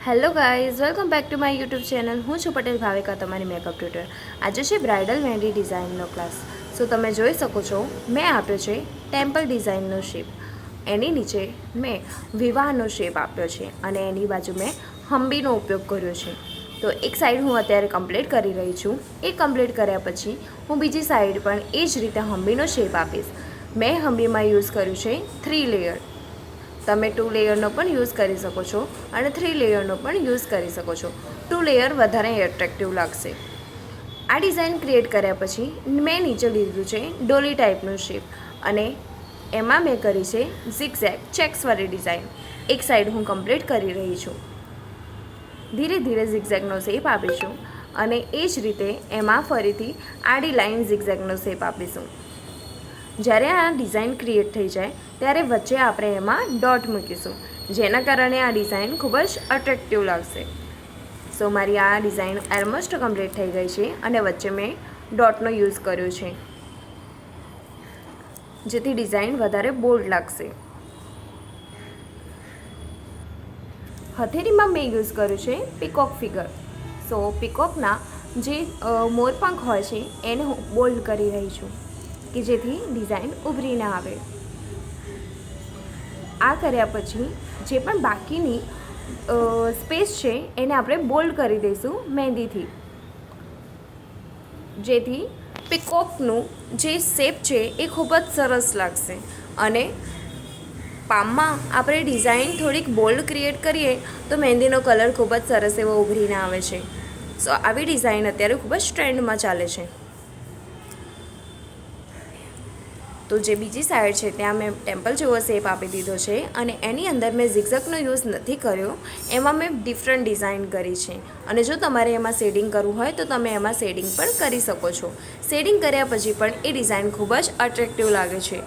Hello guys, welcome back to my YouTube channel. હું છું પટેલ ભાવિકા, તમારી મેકઅપ ટ્યુટર. આજે છે બ્રાઇડલ મહેંદી ડિઝાઇનનો ક્લાસ. સો તમે જોઈ શકો છો, મેં આપ્યો છે ટેમ્પલ ડિઝાઇનનો શેપ. એની નીચે મેં વિવાહનો શેપ આપ્યો છે અને એની બાજુ મેં હંબીનો ઉપયોગ કર્યો છે. તો એક સાઈડ હું અત્યારે કમ્પ્લીટ કરી રહી છું. એ કમ્પ્લીટ કર્યા પછી હું બીજી સાઈડ પણ એ જ રીતે હંબીનો શેપ આપીશ. મેં હંબીમાં યુઝ કર્યું છે 3 લેયર. તમે 2 લેયરનો પણ યુઝ કરી શકો છો અને 3 લેયરનો પણ યુઝ કરી શકો છો. 2 લેયર વધારે એટ્રેક્ટિવ લાગશે. આ ડિઝાઇન ક્રિએટ કર્યા પછી મેં નીચે લીધું છે ડોલી ટાઈપનું શેપ અને એમાં મેં કરી છે ઝિગઝેગ ચેક્સવાળી ડિઝાઇન. એક સાઈડ હું કમ્પ્લીટ કરી રહી છું. ધીરે ધીરે ઝિગઝેગનો શેપ આપીશું અને એ જ રીતે એમાં ફરીથી આડી લાઇન ઝિગઝેગનો શેપ આપીશું. જ્યારે આ ડિઝાઇન ક્રિએટ થઈ જાય ત્યારે વચ્ચે આપણે એમાં ડોટ મૂકીશું, જેના કારણે આ ડિઝાઇન ખૂબ જ અટ્રેક્ટિવ લાગશે. સો મારી આ ડિઝાઇન ઓલમોસ્ટ કમ્પ્લીટ થઈ ગઈ છે અને વચ્ચે મેં ડોટનો યુઝ કર્યો છે, જેથી ડિઝાઇન વધારે બોલ્ડ લાગશે. હથેળીમાં મેં યુઝ કર્યું છે પીકોક ફિગર. સો પીકોકના જે મોરપંખ હોય છે એને હું બોલ્ડ કરી રહી છું કે જેથી ડિઝાઇન ઉભરી ના આવે. આ કર્યા પછી જે પણ બાકીની સ્પેસ છે એને આપણે બોલ્ડ કરી દઈશું મહેંદીથી, જેથી પીકોકનું જે શેપ છે એ ખૂબ જ સરસ લાગશે. અને પામમાં આપણે ડિઝાઇન થોડીક બોલ્ડ ક્રિએટ કરીએ તો મહેંદીનો કલર ખૂબ જ સરસ એવો ઉભરીને આવે છે. સો આવી ડિઝાઇન અત્યારે ખૂબ જ ટ્રેન્ડમાં ચાલે છે. તો જે બીજી સાઈડ છે ત્યાં મેં ટેમ્પલ જેવો શેપ આપી દીધો છે અને એની અંદર મેં ઝિગઝેગનો યુઝ નથી કર્યો. એમાં મેં ડિફરન્ટ ડિઝાઇન કરી છે અને જો તમારે એમાં શેડિંગ કરવું હોય તો તમે એમાં શેડિંગ પણ કરી શકો છો. શેડિંગ કર્યા પછી પણ એ ડિઝાઇન ખૂબ જ અટ્રેક્ટિવ લાગે છે.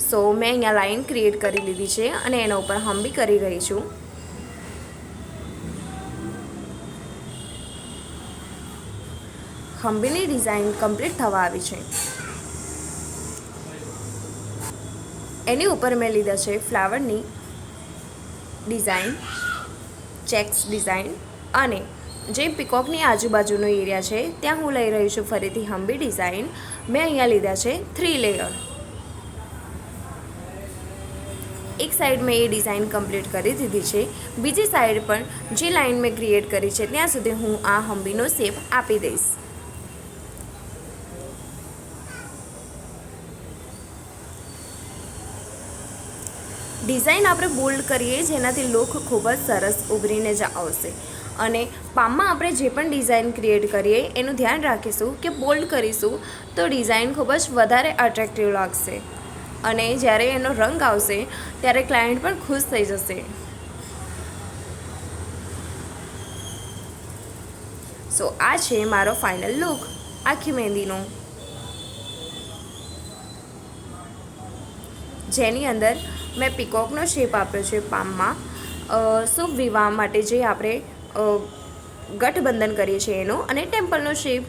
સો મેં અહીંયા લાઇન ક્રિએટ કરી લીધી છે અને એના ઉપર હંબી કરી રહી છું. હંબીની ડિઝાઇન કમ્પ્લીટ થવા આવી છે. એની ઉપર મેં લીધા છે ફ્લાવરની ડિઝાઇન, ચેક્સ ડિઝાઇન અને જે પીકોકની આજુબાજુનો એરિયા છે ત્યાં હું લઈ રહી છું ફરીથી હંબી ડિઝાઇન. મેં અહીંયા લીધા છે 3 લેયર. એક સાઈડ મેં એ ડિઝાઇન કમ્પ્લીટ કરી દીધી છે. બીજી સાઈડ પણ જે લાઇન મેં ક્રિએટ કરી છે ત્યાં સુધી હું આ હંબીનો શેપ આપી દઈશ. ડિઝાઇન આપણે બોલ્ડ કરીએ જેનાથી લુક ખૂબ જ સરસ ઉભરીને જ આવશે. અને પામમાં આપણે જે પણ ડિઝાઇન ક્રિએટ કરીએ એનું ધ્યાન રાખીશું કે બોલ્ડ કરીશું તો ડિઝાઇન ખૂબ જ વધારે અટ્રેક્ટિવ લાગશે અને જ્યારે એનો રંગ આવશે ત્યારે ક્લાયન્ટ પણ ખુશ થઈ જશે. સો આ છે મારો ફાઇનલ લુક આખી મહેંદીનો, જેની અંદર મેં પીકોકનો શેપ આપ્યો છે પામમાં. શુભ વિવાહ માટે જે આપણે ગઠબંધન કરીએ છીએ એનો, અને ટેમ્પલનો શેપ